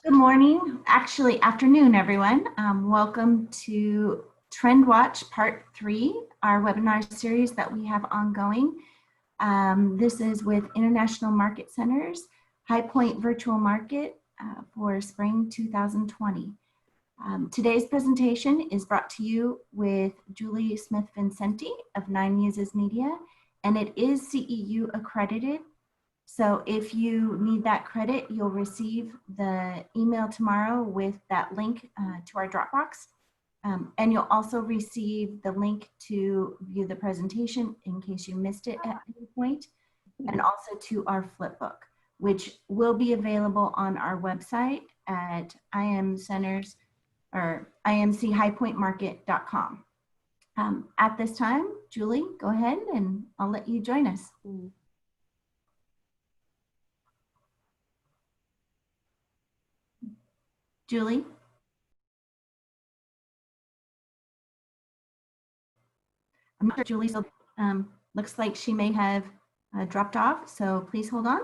Good morning, actually afternoon, everyone. Welcome to TrendWatch Part 3, our webinar series that we have ongoing. This is with International Market Centers, High Point Virtual Market for Spring 2020. Today's presentation is brought to you with Julie Smith-Vincenti of Muses Media, and it is CEU accredited. So if you need that credit, you'll receive the email tomorrow with that link to our Dropbox. And you'll also receive the link to view the presentation in case you missed it at any point, and also to our flipbook, which will be available on our website at imcenters or imchighpointmarket.com. At this time, Julie, go ahead and I'll let you join us. Julie? I'm not sure Julie still looks like she may have dropped off, so please hold on.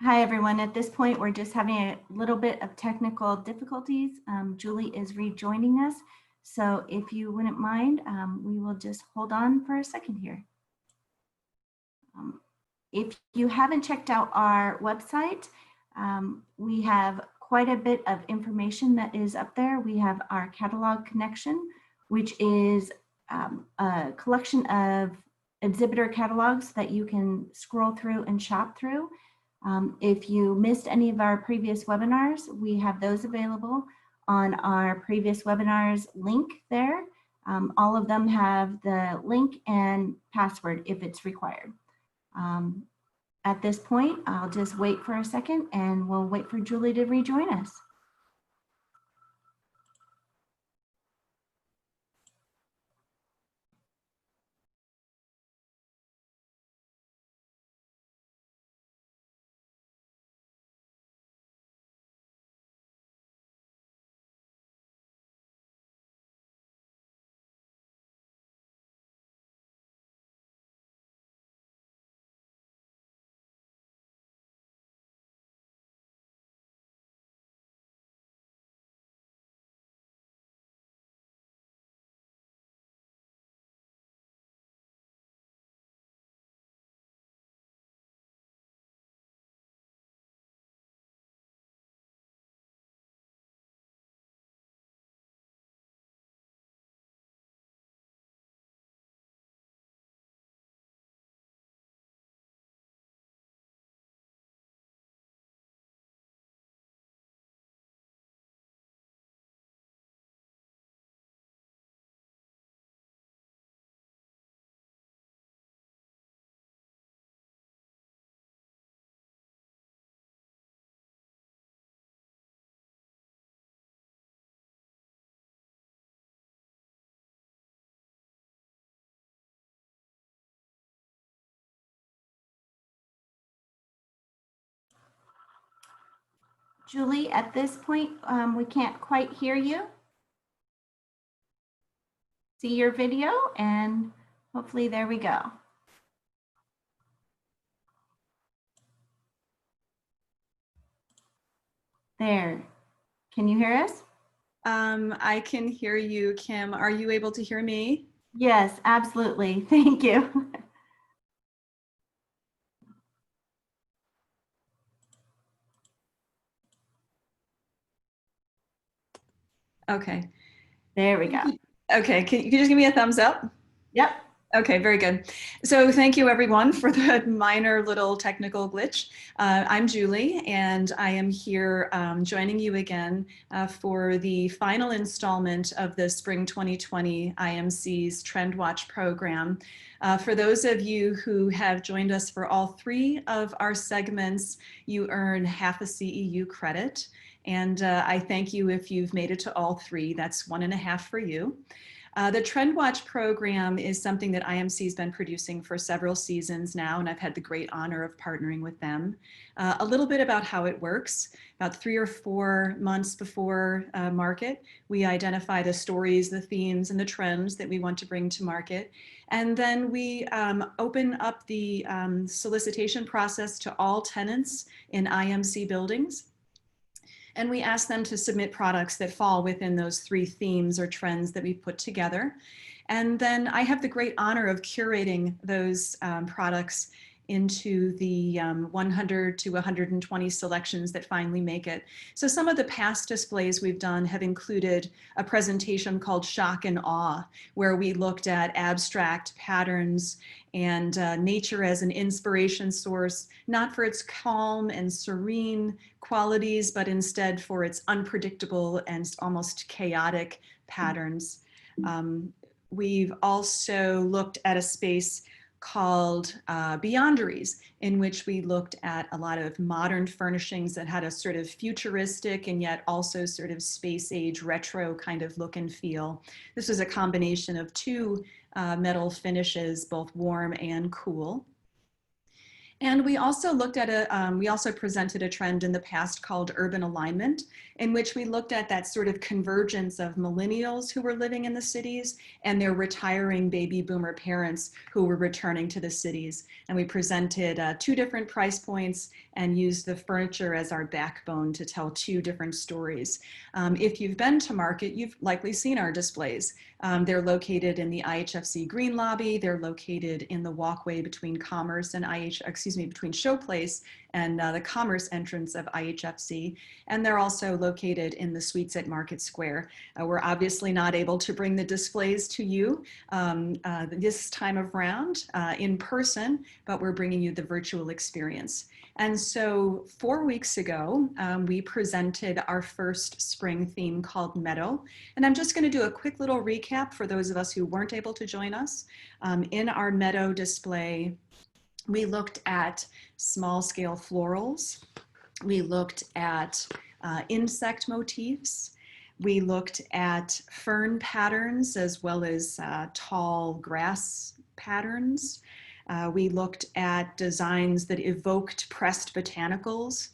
Hi, everyone. At this point, we're just having a little bit of technical difficulties. Julie is rejoining us. So if you wouldn't mind, we will just hold on for a second here. If you haven't checked out our website, we have quite a bit of information that is up there. We have our catalog connection, which is a collection of exhibitor catalogs that you can scroll through and shop through. If you missed any of our previous webinars, we have those available on our previous webinars link there. All of them have the link and password if it's required. At this point, I'll just wait for a second and we'll wait for Julie to rejoin us. Julie, at this point, we can't quite hear you. See your video and hopefully there we go. There. Can you hear us? I can hear you, Kim. Are you able to hear me? Yes, absolutely. Thank you. Okay. There we go. Okay, can you just give me a thumbs up? Yep. Okay, very good. So thank you everyone for that minor little technical glitch. I'm Julie and I am here joining you again for the final installment of the Spring 2020 IMC's TrendWatch program. For those of you who have joined us for all 3 of our segments, you earn half a CEU credit. And I thank you if you've made it to all 3. That's 1.5 for you. The TrendWatch program is something that IMC has been producing for several seasons now, and I've had the great honor of partnering with them. A little bit about how it works. About 3 or 4 months before market, we identify the stories, the themes, and the trends that we want to bring to market. And then we open up the solicitation process to all tenants in IMC buildings. And we ask them to submit products that fall within those 3 themes or trends that we've put together. And then I have the great honor of curating those products into the 100 to 120 selections that finally make it. So some of the past displays we've done have included a presentation called Shock and Awe, where we looked at abstract patterns and nature as an inspiration source, not for its calm and serene qualities, but instead for its unpredictable and almost chaotic patterns. We've also looked at a space called Beyonderies, in which we looked at a lot of modern furnishings that had a sort of futuristic and yet also sort of space age retro kind of look and feel. This was a combination of 2 metal finishes, both warm and cool. And we also looked at we also presented a trend in the past called urban alignment, in which we looked at that sort of convergence of millennials who were living in the cities and their retiring baby boomer parents who were returning to the cities. And we presented 2 different price points and used the furniture as our backbone to tell 2 different stories. If you've been to market, you've likely seen our displays. They're located in the IHFC Green Lobby. They're located in the walkway between Commerce and between Showplace and the Commerce entrance of IHFC. And they're also located in the suites at Market Square. We're obviously not able to bring the displays to you this time of round in person, but we're bringing you the virtual experience. And so 4 weeks ago, we presented our first spring theme called Meadow. And I'm just going to do a quick little recap for those of us who weren't able to join us. In our Meadow display, we looked at small scale florals. We looked at insect motifs. We looked at fern patterns as well as tall grass patterns. We looked at designs that evoked pressed botanicals.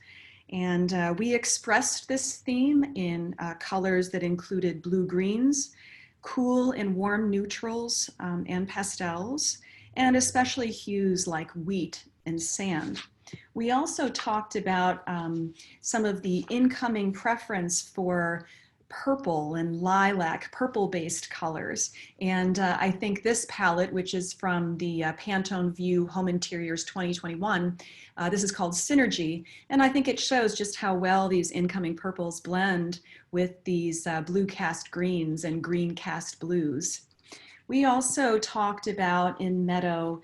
And we expressed this theme in colors that included blue-greens, cool and warm neutrals, and pastels, and especially hues like wheat and sand. We also talked about some of the incoming preference for purple and lilac, purple-based colors. And I think this palette, which is from the Pantone View Home Interiors 2021, this is called Synergy. And I think it shows just how well these incoming purples blend with these blue cast greens and green cast blues. We also talked about in Meadow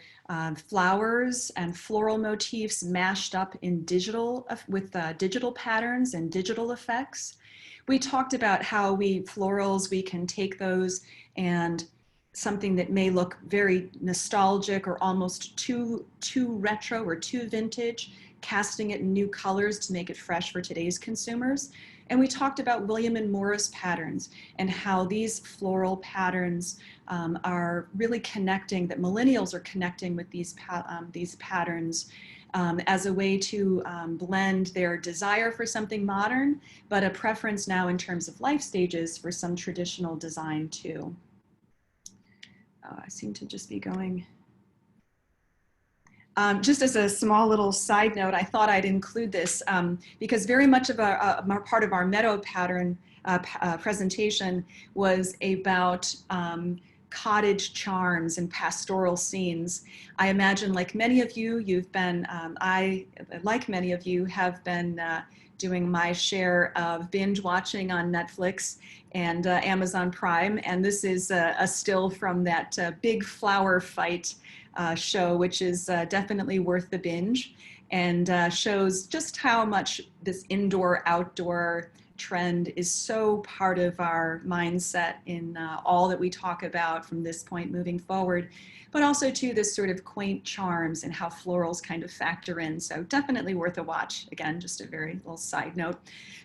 flowers and floral motifs mashed up in digital with digital patterns and digital effects. We talked about how florals, we can take those and something that may look very nostalgic or almost too retro or too vintage, casting it in new colors to make it fresh for today's consumers. And we talked about William and Morris patterns and how these floral patterns are really connecting, that millennials are connecting with these patterns as a way to blend their desire for something modern, but a preference now in terms of life stages for some traditional design too. I seem to just be going. Just as a small little side note, I thought I'd include this because very much of our part of our Meadow pattern presentation was about cottage charms and pastoral scenes. I imagine, like many of you, you've been, like many of you, have been doing my share of binge watching on Netflix and Amazon Prime. And this is a still from that big flower fight show, which is definitely worth the binge, and shows just how much this indoor-outdoor trend is so part of our mindset in all that we talk about from this point moving forward, but also to this sort of quaint charms and how florals kind of factor in. So definitely worth a watch. Again, just a very little side note.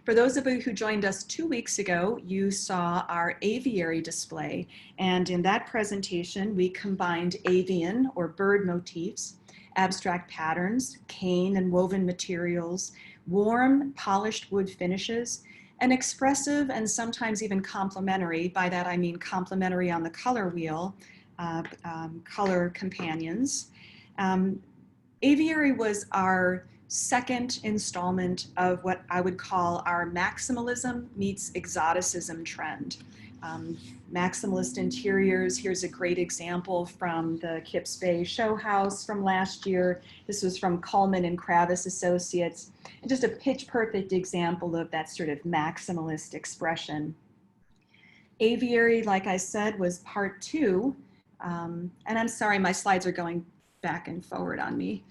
For those of you who joined us 2 weeks ago, you saw our aviary display. And in that presentation, we combined avian or bird motifs, abstract patterns, cane and woven materials, warm, polished wood finishes, and expressive and sometimes even complementary, by that I mean complementary on the color wheel, color companions. Aviary was our second installment of what I would call our maximalism meets exoticism trend. Maximalist interiors, here's a great example from the Kips Bay Show House from last year. This was from Coleman and Kravis Associates. And just a pitch perfect example of that sort of maximalist expression. Aviary, like I said, was part 2. And I'm sorry, my slides are going back and forward on me.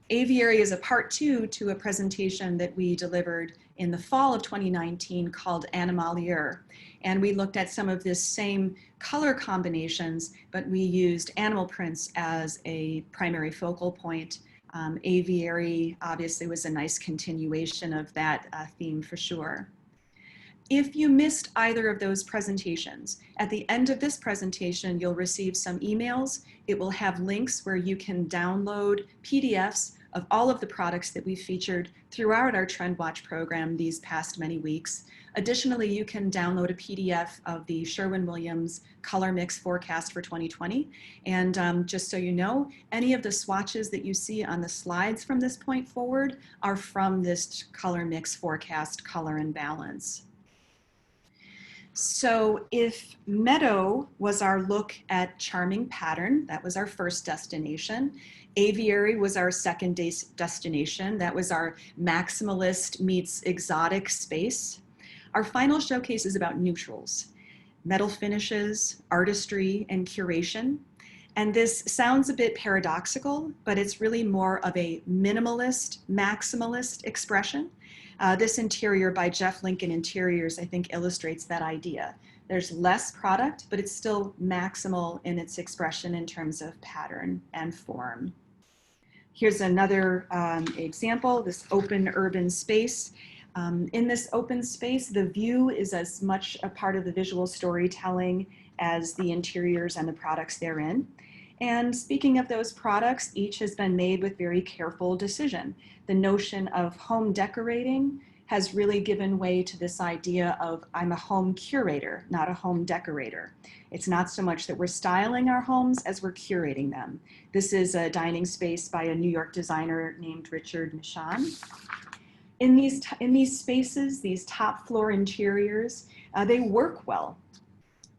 Aviary is a part 2 to a presentation that we delivered in the fall of 2019 called Animalier. And we looked at some of this same color combinations, but we used animal prints as a primary focal point. Aviary obviously was a nice continuation of that theme for sure. If you missed either of those presentations, at the end of this presentation, you'll receive some emails. It will have links where you can download PDFs of all of the products that we featured throughout our TrendWatch program these past many weeks. Additionally, you can download a PDF of the Sherwin-Williams color mix forecast for 2020. And just so you know, any of the swatches that you see on the slides from this point forward are from this color mix forecast, color and balance. So if Meadow was our look at charming pattern, that was our first destination. Aviary was our second destination. That was our maximalist meets exotic space. Our final showcase is about neutrals, metal finishes, artistry, and curation. And this sounds a bit paradoxical, but it's really more of a minimalist, maximalist expression. This interior by Jeff Lincoln Interiors, I think, illustrates that idea. There's less product, but it's still maximal in its expression in terms of pattern and form. Here's another example, this open urban space. In this open space, the view is as much a part of the visual storytelling as the interiors and the products therein. And speaking of those products, each has been made with very careful decision. The notion of home decorating has really given way to this idea of I'm a home curator, not a home decorator. It's not so much that we're styling our homes as we're curating them. This is a dining space by a New York designer named Richard Michon. In these spaces, these top floor interiors, they work well.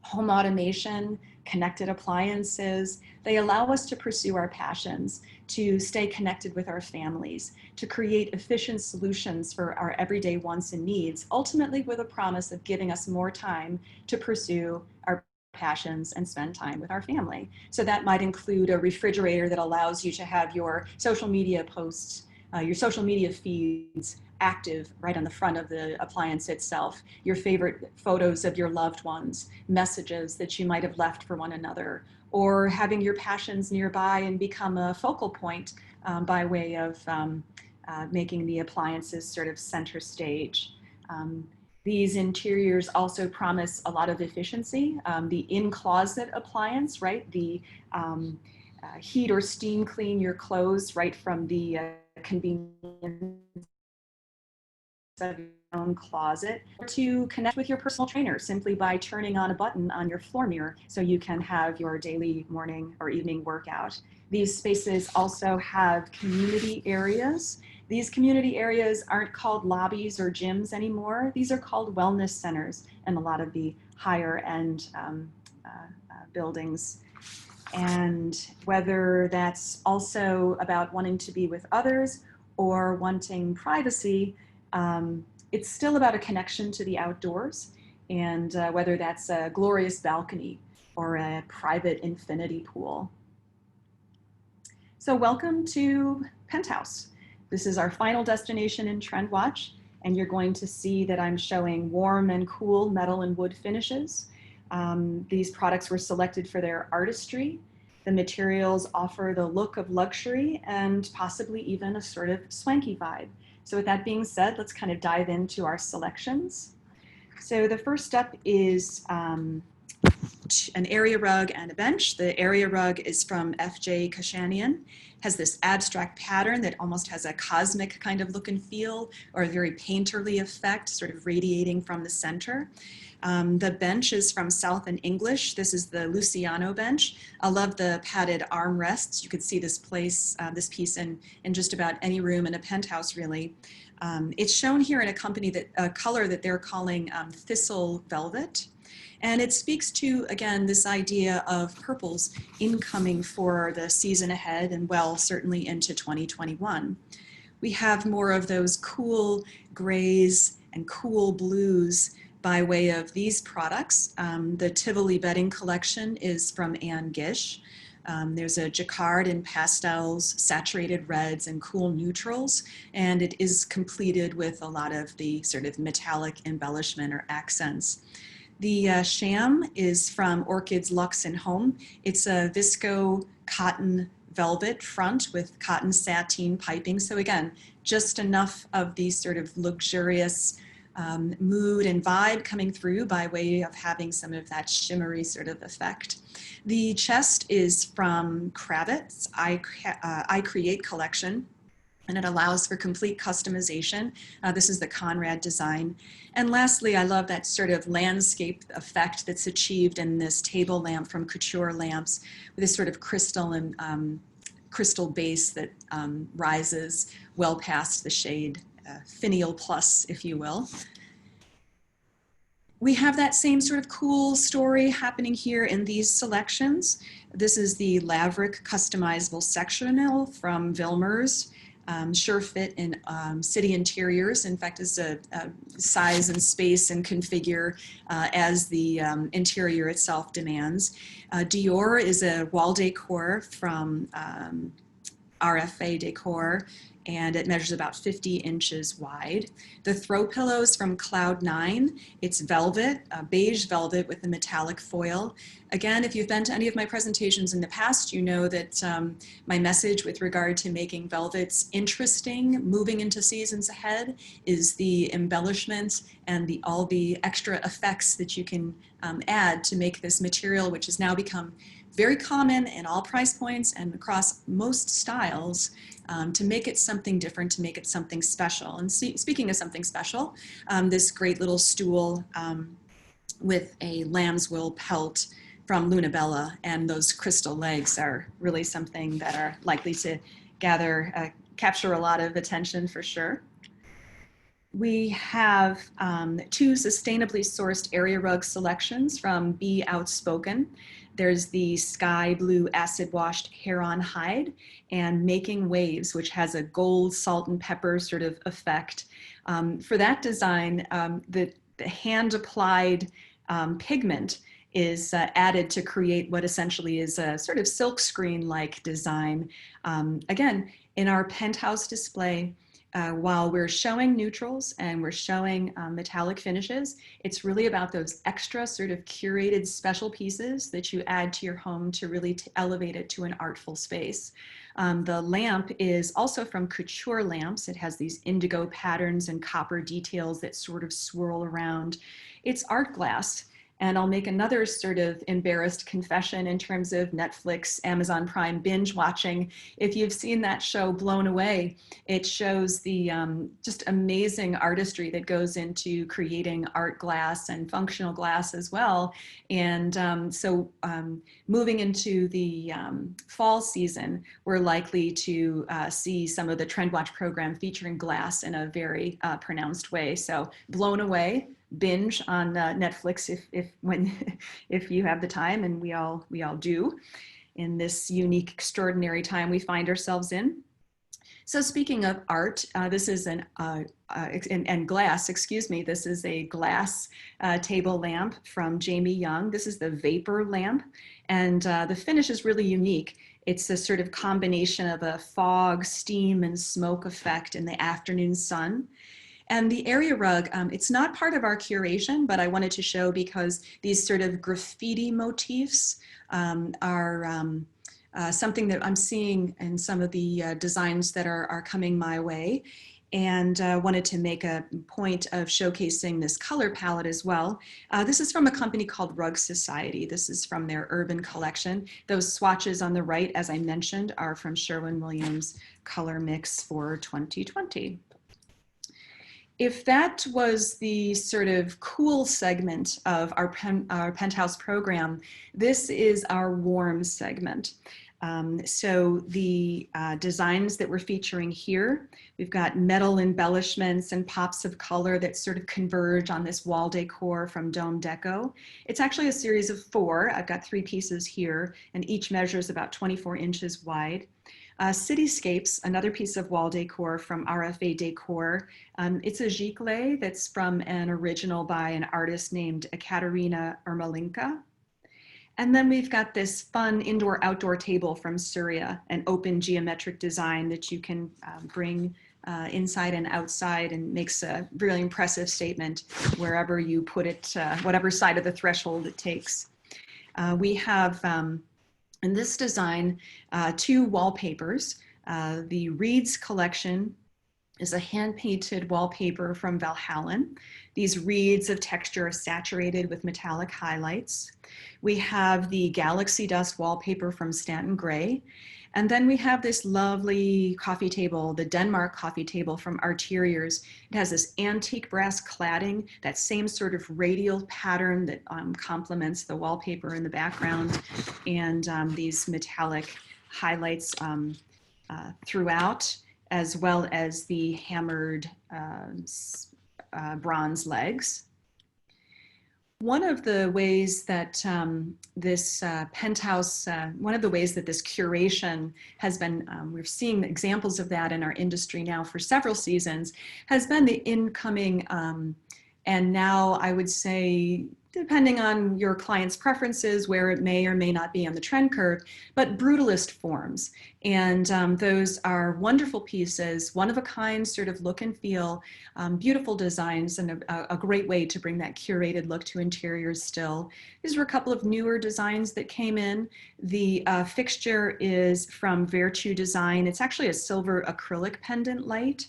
Home automation, connected appliances, they allow us to pursue our passions, to stay connected with our families, to create efficient solutions for our everyday wants and needs, ultimately with a promise of giving us more time to pursue our passions and spend time with our family. So that might include a refrigerator that allows you to have your social media posts, your social media feeds active right on the front of the appliance itself, your favorite photos of your loved ones, messages that you might have left for one another, or having your passions nearby and become a focal point by way of making the appliances sort of center stage. These interiors also promise a lot of efficiency. The in-closet appliance, right? The heat or steam clean your clothes right from the convenience of your own closet, or to connect with your personal trainer simply by turning on a button on your floor mirror so you can have your daily morning or evening workout. These spaces also have community areas. These community areas aren't called lobbies or gyms anymore. These are called wellness centers in a lot of the higher end buildings. And whether that's also about wanting to be with others or wanting privacy, it's still about a connection to the outdoors, and whether that's a glorious balcony or a private infinity pool. So welcome to Penthouse. This is our final destination in TrendWatch, and you're going to see that I'm showing warm and cool metal and wood finishes. These products were selected for their artistry. The materials offer the look of luxury and possibly even a sort of swanky vibe. So with that being said, let's kind of dive into our selections. So the first step is an area rug and a bench. The area rug is from F.J. Kashanian, has this abstract pattern that almost has a cosmic kind of look and feel, or a very painterly effect, sort of radiating from the center. The bench is from South and English. This is the Luciano bench. I love the padded armrests. You could see this this piece in just about any room in a penthouse, really. It's shown here in a color that they're calling thistle velvet. And it speaks to, again, this idea of purples incoming for the season ahead and, well, certainly into 2021. We have more of those cool grays and cool blues by way of these products. The Tivoli bedding collection is from Anne Gish. There's a jacquard in pastels, saturated reds, and cool neutrals, and it is completed with a lot of the sort of metallic embellishment or accents. The sham is from Orchids Luxe and Home. It's a visco cotton velvet front with cotton sateen piping. So again, just enough of these sort of luxurious mood and vibe coming through by way of having some of that shimmery sort of effect. The chest is from Kravitz, I Create collection, and it allows for complete customization. This is the Conrad design. And lastly, I love that sort of landscape effect that's achieved in this table lamp from Couture Lamps with this sort of crystal and crystal base that rises well past the shade, finial plus, if you will. We have that same sort of cool story happening here in these selections. This is the Laverick customizable sectional from Vilmers. Sure fit in city interiors. In fact, is a size and space and configure as the interior itself demands. Dior is a wall decor from RFA Decor, and it measures about 50 inches wide. The throw pillows from Cloud9, it's velvet, beige velvet with a metallic foil. Again, if you've been to any of my presentations in the past, you know that my message with regard to making velvets interesting, moving into seasons ahead, is the embellishment and all the extra effects that you can add to make this material, which has now become very common in all price points and across most styles, to make it something different, to make it something special. And speaking of something special, this great little stool with a lamb's wool pelt from Lunabella, and those crystal legs are really something that are likely to capture a lot of attention for sure. We have two sustainably sourced area rug selections from Be Outspoken. There's the sky blue acid washed heron hide and Making Waves, which has a gold salt and pepper sort of effect. For that design, the hand applied pigment is added to create what essentially is a sort of silk screen like design. Again, in our penthouse display, while we're showing neutrals and we're showing metallic finishes, it's really about those extra sort of curated special pieces that you add to your home to really elevate it to an artful space. The lamp is also from Couture Lamps. It has these indigo patterns and copper details that sort of swirl around. It's art glass. And I'll make another sort of embarrassed confession in terms of Netflix, Amazon Prime binge watching. If you've seen that show, Blown Away, it shows the just amazing artistry that goes into creating art glass and functional glass as well. And so moving into the fall season, we're likely to see some of the TrendWatch program featuring glass in a very pronounced way. So Blown Away, binge on Netflix if you have the time, and we all do in this unique, extraordinary time we find ourselves in. So speaking of art, this is and glass, excuse me, this is a glass table lamp from Jamie Young. This is the vapor lamp, and the finish is really unique. It's a sort of combination of a fog, steam, and smoke effect in the afternoon sun. And the area rug, it's not part of our curation, but I wanted to show because these sort of graffiti motifs are something that I'm seeing in some of the designs that are coming my way, and wanted to make a point of showcasing this color palette as well. This is from a company called Rug Society. This is from their urban collection. Those swatches on the right, as I mentioned, are from Sherwin-Williams Color Mix for 2020. If that was the sort of cool segment of our Penthouse program, this is our warm segment. So the designs that we're featuring here, we've got metal embellishments and pops of color that sort of converge on this wall decor from Dome Deco. It's actually a series of 4. I've got 3 pieces here, and each measures about 24 inches wide. Cityscapes, another piece of wall decor from RFA Decor. It's a giclée that's from an original by an artist named Katerina Ermolinka. And then we've got this fun indoor-outdoor table from Surya, an open geometric design that you can bring inside and outside, and makes a really impressive statement wherever you put it, whatever side of the threshold it takes. We have, in this design, 2 wallpapers. The Reeds collection is a hand-painted wallpaper from Valhallen. These reeds of texture are saturated with metallic highlights. We have the Galaxy Dust wallpaper from Stanton Gray. And then we have this lovely coffee table, the Denmark coffee table from Arteriors. It has this antique brass cladding, that same sort of radial pattern that complements the wallpaper in the background, and these metallic highlights throughout, as well as the hammered bronze legs. One of the ways that this penthouse, one of the ways that this curation has been, we're seeing examples of that in our industry now for several seasons, has been the incoming, and now I would say, depending on your client's preferences, where it may or may not be on the trend curve, but brutalist forms. And those are wonderful pieces, one-of-a-kind sort of look and feel, beautiful designs, and a great way to bring that curated look to interiors still. These were a couple of newer designs that came in. The fixture is from Virtue Design. It's actually a silver acrylic pendant light.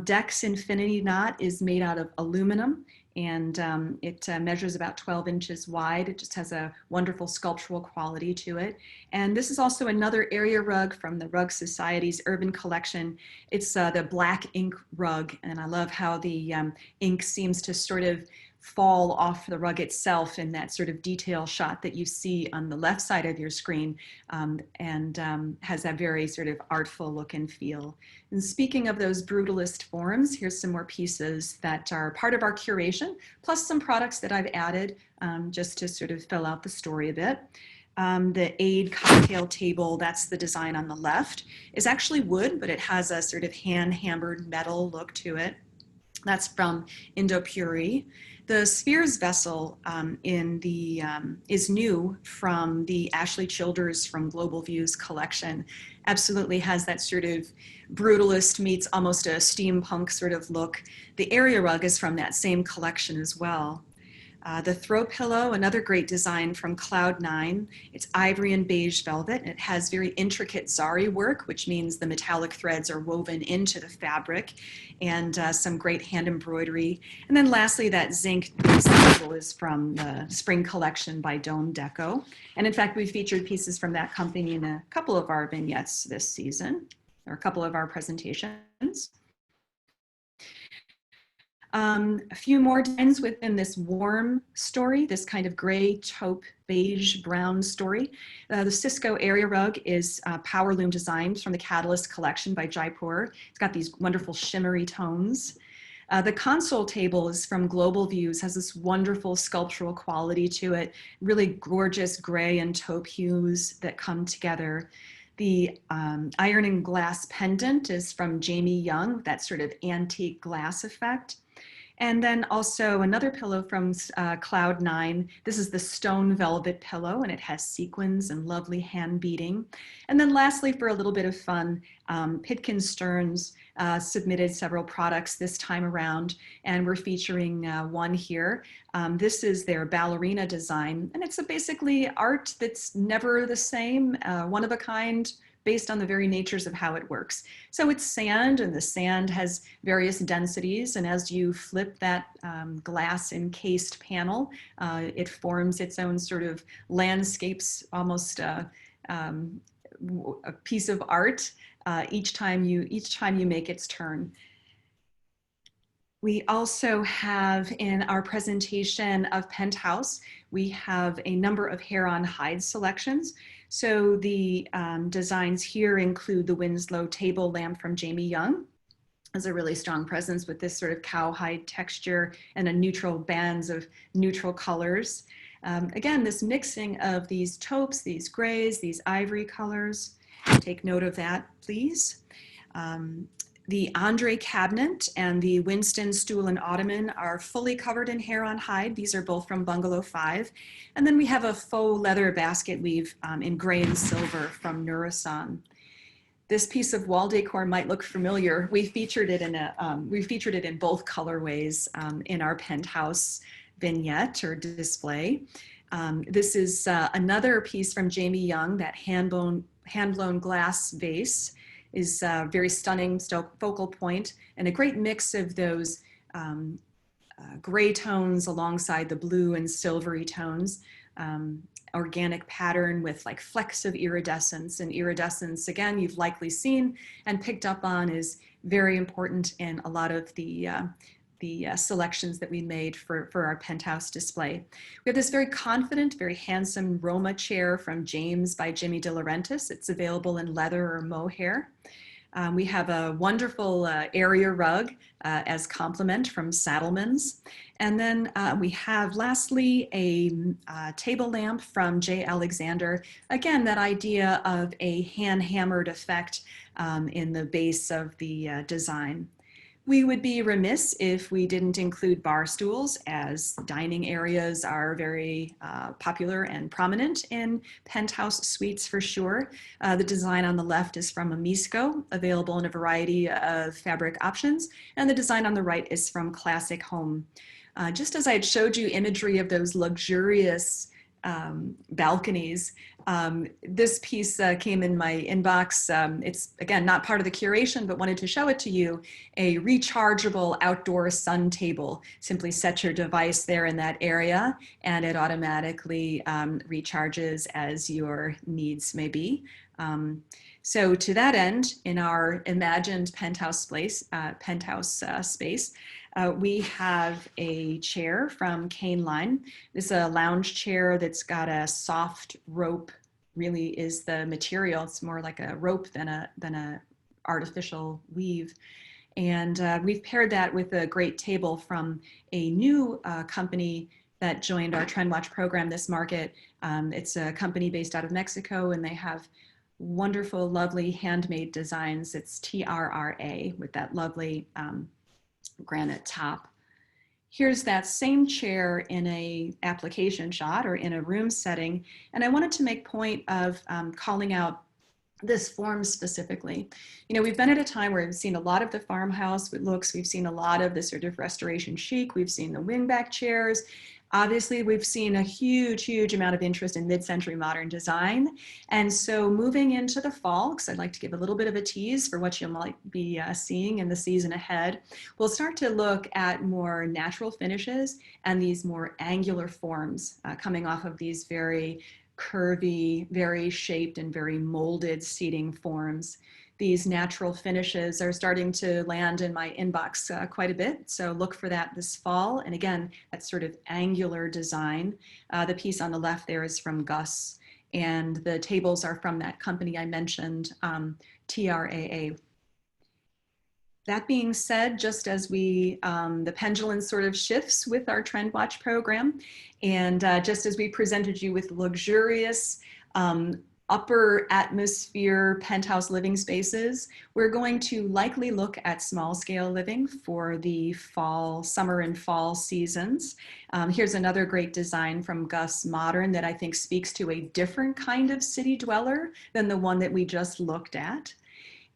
Dex Infinity Knot is made out of aluminum, and it measures about 12 inches wide. It just has a wonderful sculptural quality to it. And this is also another area rug from the Rug Society's Urban Collection. It's the black ink rug, and I love how the ink seems to sort of fall off the rug itself in that sort of detail shot that you see on the left side of your screen, and has that very sort of artful look and feel. And speaking of those brutalist forms, here's some more pieces that are part of our curation, plus some products that I've added just to sort of fill out the story a bit. The Aid cocktail table, that's the design on the left, is actually wood, but it has a sort of hand-hammered metal look to it. That's from Indopuri. The Spheres vessel is new from the Ashley Childers from Global Views collection. Absolutely has that sort of brutalist meets almost a steampunk sort of look. The area rug is from that same collection as well. The throw pillow, another great design from Cloud9. It's ivory and beige velvet. It has very intricate zari work, which means the metallic threads are woven into the fabric, and some great hand embroidery. And then lastly, that zinc table is from the spring collection by Dome Deco. And in fact, we featured pieces from that company in a couple of our vignettes this season, or a couple of our presentations. A few more designs within this warm story, this kind of gray, taupe, beige, brown story. The Cisco area rug is power loom designs from the Catalyst collection by Jaipur. It's got these wonderful shimmery tones. The console table is from Global Views, has this wonderful sculptural quality to it, really gorgeous gray and taupe hues that come together. The iron and glass pendant is from Jamie Young, that sort of antique glass effect. And then also another pillow from Cloud9. This is the stone velvet pillow, and it has sequins and lovely hand beading. And then lastly, for a little bit of fun, Pitkin Stearns submitted several products this time around, and we're featuring one here. This is their ballerina design, and it's basically art that's never the same, one of a kind, based on the very natures of how it works. So it's sand, and the sand has various densities, and as you flip that glass encased panel, it forms its own sort of landscapes, almost a piece of art each time you make its turn. We also have in our presentation of Penthouse, we have a number of hair on hide selections. So the designs here include the Winslow table lamp from Jamie Young. Has a really strong presence with this sort of cowhide texture and a neutral bands of neutral colors. Again, this mixing of these taupes, these grays, these ivory colors. Take note of that, please. The Andre cabinet and the Winston stool and ottoman are fully covered in hair on hide. These are both from Bungalow 5. And then we have a faux leather basket weave in gray and silver from Nurasan. This piece of wall decor might look familiar. We featured it in both colorways in our Penthouse vignette or display. This is another piece from Jamie Young, that hand-blown glass vase is a very stunning focal point, and a great mix of those gray tones alongside the blue and silvery tones. Organic pattern with like flecks of iridescence, and iridescence, again, you've likely seen and picked up on, is very important in a lot of the selections that we made for our Penthouse display. We have this very confident, very handsome Roma chair from James by Jimmy De Laurentiis. It's available in leather or mohair. We have a wonderful area rug as complement from Saddleman's. And then we have lastly a table lamp from J. Alexander. Again, that idea of a hand-hammered effect in the base of the design. We would be remiss if we didn't include bar stools, as dining areas are very popular and prominent in Penthouse suites for sure. The design on the left is from Amisco, available in a variety of fabric options, and the design on the right is from Classic Home. Just as I had showed you imagery of those luxurious balconies, this piece came in my inbox. It's, again, not part of the curation, but wanted to show it to you. A rechargeable outdoor sun table. Simply set your device there in that area, and it automatically recharges as your needs may be. So to that end, in our imagined penthouse space, we have a chair from Cane Line. This is a lounge chair that's got a soft rope, really is the material. It's more like a rope than a artificial weave. And we've paired that with a great table from a new company that joined our TrendWatch program this market. It's a company based out of Mexico, and they have wonderful, lovely handmade designs. It's TRRA with that lovely granite top. Here's that same chair in a application shot or in a room setting. And I wanted to make point of calling out this form specifically. You know, we've been at a time where we've seen a lot of the farmhouse looks, we've seen a lot of the sort of restoration chic, we've seen the wingback chairs. Obviously, we've seen a huge amount of interest in mid-century modern design. And so moving into the fall, because I'd like to give a little bit of a tease for what you might be seeing in the season ahead, we'll start to look at more natural finishes and these more angular forms coming off of these very curvy, very shaped and very molded seating forms. These natural finishes are starting to land in my inbox quite a bit, so look for that this fall. And again, that sort of angular design. The piece on the left there is from Gus, and the tables are from that company I mentioned, TRAA. That being said, just as we, the pendulum sort of shifts with our TrendWatch program, and just as we presented you with luxurious upper atmosphere penthouse living spaces, we're going to likely look at small scale living for the summer and fall seasons. Here's another great design from Gus Modern that I think speaks to a different kind of city dweller than the one that we just looked at.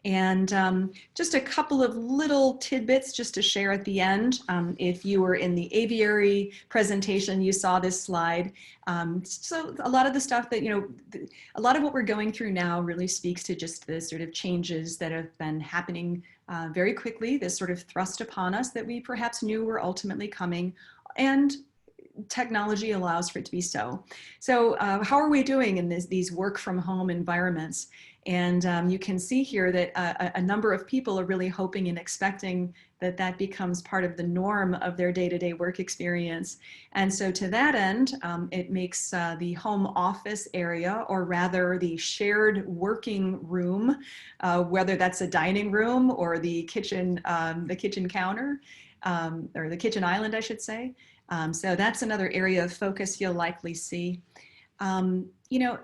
And just a couple of little tidbits just to share at the end. If you were in the aviary presentation, you saw this slide. So a lot of the stuff that, a lot of what we're going through now really speaks to just the sort of changes that have been happening very quickly, this sort of thrust upon us that we perhaps knew were ultimately coming. And technology allows for it to be so. So how are we doing in these work from home environments? And you can see here that a number of people are really hoping and expecting that that becomes part of the norm of their day-to-day work experience. And so to that end, it makes the home office area, or rather the shared working room, whether that's a dining room or the kitchen counter, or the kitchen island, I should say. So that's another area of focus you'll likely see.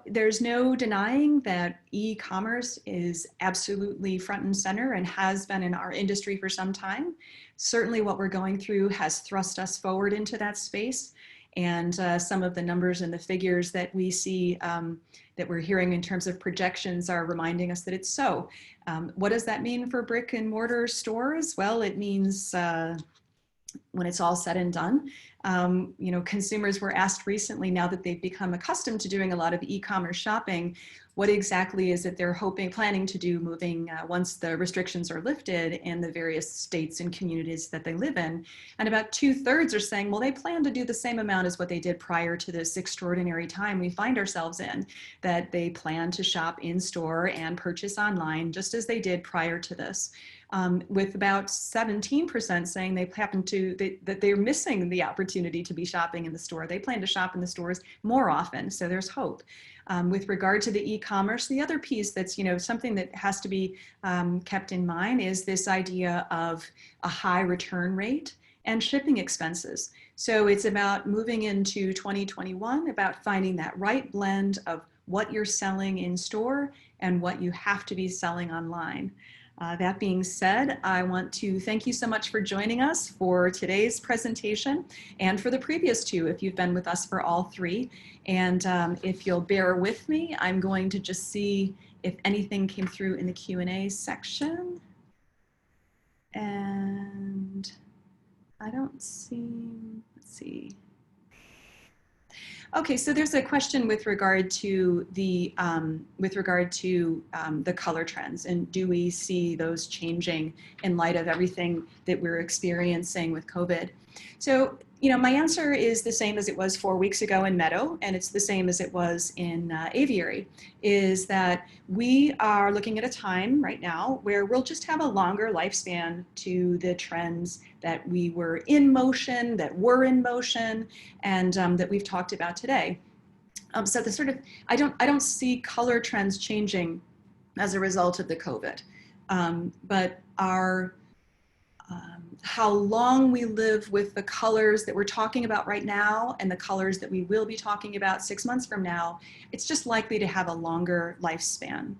There's no denying that e-commerce is absolutely front and center and has been in our industry for some time. Certainly what we're going through has thrust us forward into that space. And some of the numbers and the figures that we see that we're hearing in terms of projections are reminding us that it's so. What does that mean for brick and mortar stores? Well, it means when it's all said and done, consumers were asked recently, now that they've become accustomed to doing a lot of e-commerce shopping, what exactly is it they're planning to do moving once the restrictions are lifted in the various states and communities that they live in. And about 2/3 are saying, well, they plan to do the same amount as what they did prior to this extraordinary time we find ourselves in, that they plan to shop in store and purchase online just as they did prior to this. With about 17% saying that they're missing the opportunity to be shopping in the store. They plan to shop in the stores more often, so there's hope. With regard to the e-commerce, the other piece that's something that has to be kept in mind is this idea of a high return rate and shipping expenses. So it's about moving into 2021, about finding that right blend of what you're selling in store and what you have to be selling online. That being said, I want to thank you so much for joining us for today's presentation and for the previous two, if you've been with us for all three. And if you'll bear with me, I'm going to just see if anything came through in the Q&A section. And I don't see, let's see. Okay, so there's a question with regard to the color trends, and do we see those changing in light of everything that we're experiencing with COVID? So, my answer is the same as it was 4 weeks ago in Meadow, and it's the same as it was in Aviary, is that we are looking at a time right now where we'll just have a longer lifespan to the trends that were in motion, and that we've talked about today. So I don't see color trends changing as a result of the COVID, but how long we live with the colors that we're talking about right now and the colors that we will be talking about 6 months from now, it's just likely to have a longer lifespan.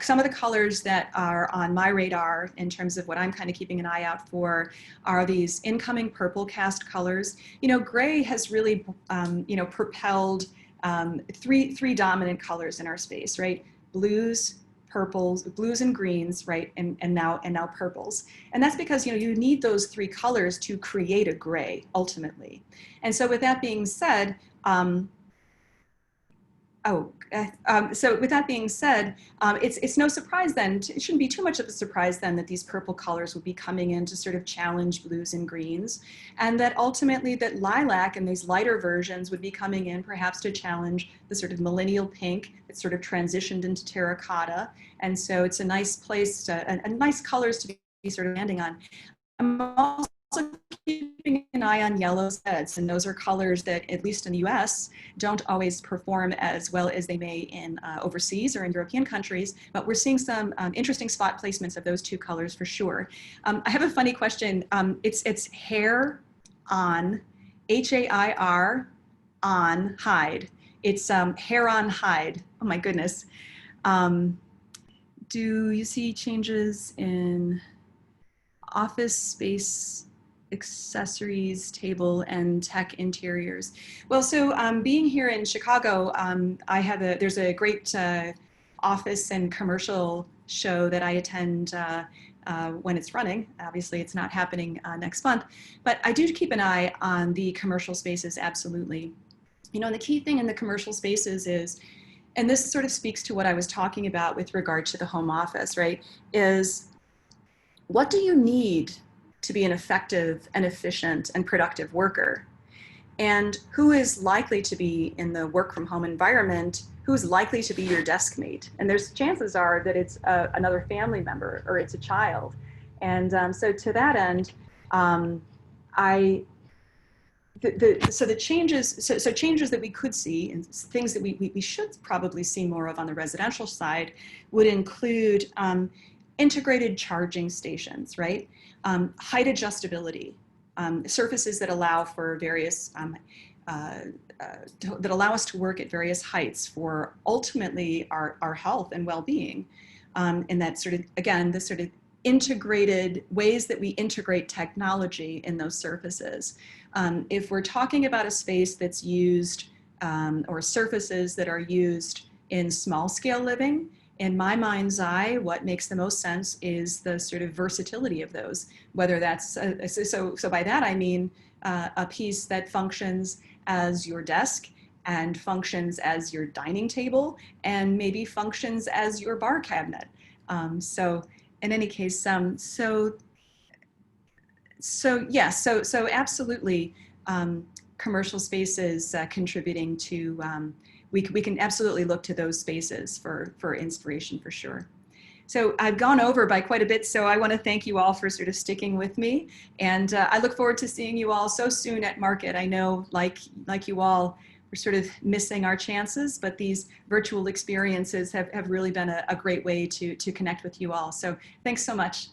Some of the colors that are on my radar in terms of what I'm kind of keeping an eye out for are these incoming purple cast colors. Gray has really, propelled three dominant colors in our space, right? Blues, purples, blues and greens, right? And now purples. And that's because, you need those three colors to create a gray ultimately. And so with that being said, it's no surprise then, it shouldn't be too much of a surprise then that these purple colors will be coming in to sort of challenge blues and greens, and that ultimately that lilac and these lighter versions would be coming in perhaps to challenge the sort of millennial pink that sort of transitioned into terracotta. And so it's a nice place, nice colors to be sort of landing on. I'm also keeping an eye on yellow reds, and those are colors that, at least in the US, don't always perform as well as they may in overseas or in European countries, but we're seeing some interesting spot placements of those two colors for sure. I have a funny question. It's hair on, H-A-I-R, on, hide. It's hair on hide. Oh my goodness. Um, do you see changes in office space accessories, table, and tech interiors? Well, so being here in Chicago, there's a great office and commercial show that I attend when it's running. Obviously, it's not happening next month, but I do keep an eye on the commercial spaces, absolutely. You know, and the key thing in the commercial spaces is, and this sort of speaks to what I was talking about with regard to the home office, right, is what do you need to be an effective and efficient and productive worker? And who is likely to be in the work from home environment? Who's likely to be your desk mate? And there's chances are that it's another family member or it's a child. And so to that end, so changes that we could see and things that we should probably see more of on the residential side would include integrated charging stations, right? Height adjustability, surfaces that allow for various, that allow us to work at various heights for ultimately our health and well-being. And that sort of, again, the sort of integrated ways that we integrate technology in those surfaces. If we're talking about a space that's used or surfaces that are used in small scale living, in my mind's eye, what makes the most sense is the sort of versatility of those, whether that's, so by that I mean a piece that functions as your desk and functions as your dining table and maybe functions as your bar cabinet. So in any case, so absolutely, commercial spaces contributing to, we can absolutely look to those spaces for inspiration for sure. So I've gone over by quite a bit, so I want to thank you all for sort of sticking with me. And I look forward to seeing you all so soon at Market. I know, like you all, we're sort of missing our chances, but these virtual experiences have really been a great way to connect with you all. So thanks so much.